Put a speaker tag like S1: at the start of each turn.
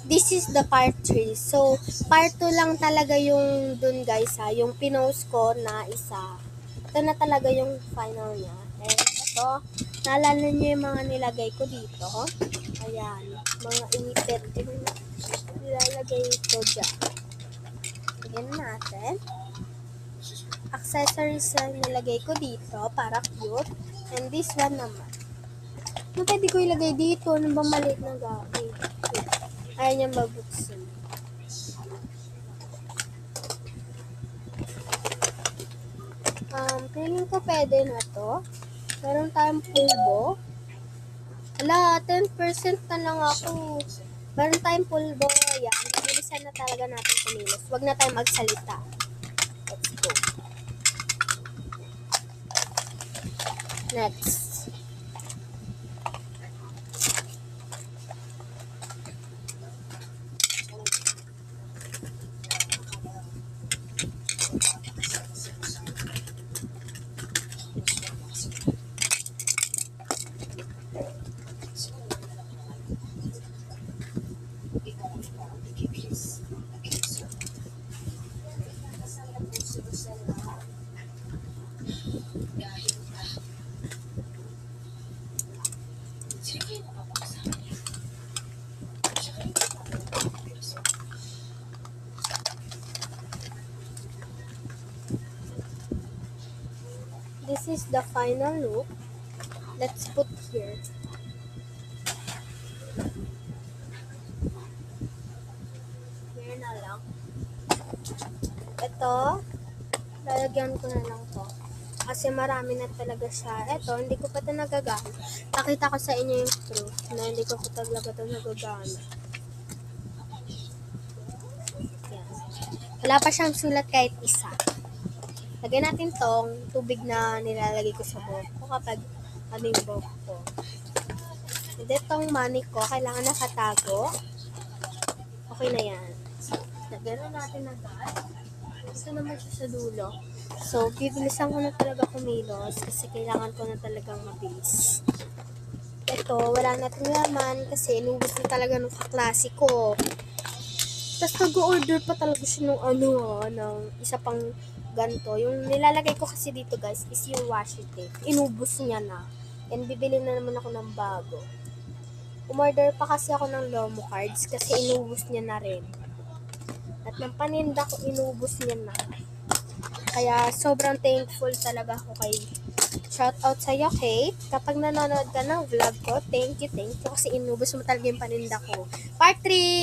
S1: This is the part 3. So, part 2 lang talaga yung dun guys ha, yung pinost ko na isa. Ito na talaga yung final niya. And ito, naalala niyo yung mga nilagay ko dito. Ayan, mga inipit yung nilalagay ko dyan. Lagyan natin. Accessories na nilagay ko dito para cute. And this one naman. Ano pwede ko ilagay dito? Ano ba maliit na gamit? Ayaw niyang mabuksan. Feeling ko pwede na to. Meron tayong pulbo. Ala, 10% na lang ako. Meron tayong pulbo. Yan. Bilisan na talaga natin kumilos. Huwag na tayong magsalita. Let's go. Next. This is the final look. Let's put here. Here na lang. Ito, lalagyan ko na lang to. Kasi marami na talaga siya. Ito, hindi ko pa ito nagagamit. Pakita ko sa inyo yung proof na hindi ko talaga ito nagagamit. Yan. Wala pa siyang sulat kahit isa. Lagyan natin tong tubig na nilalagay ko sa buhok ko kapag ano yung buhok ko. And itong money ko, kailangan nakatago. Okay na yan. Lagyan na natin agad. Ito naman siya sa dulo. So, bibilisan ko na talaga kumilos kasi kailangan ko na talagang mabilis. Ito, wala na itong laman kasi inubos na talaga ng kaklase ko. Tapos nag-order pa talaga siya ng isa pang ganito. Yung nilalagay ko kasi dito guys is yung washi tape. Inubos niya na. And bibili na naman ako ng bago. Umorder pa kasi ako ng Lomo cards kasi inubos niya na rin. At ng paninda ko inubos niya na. Kaya sobrang thankful talaga ako kay shout out sa iyo, Kate. Kapag nanonood ka ng vlog ko, thank you kasi inubos mo talaga yung paninda ko. Part 3!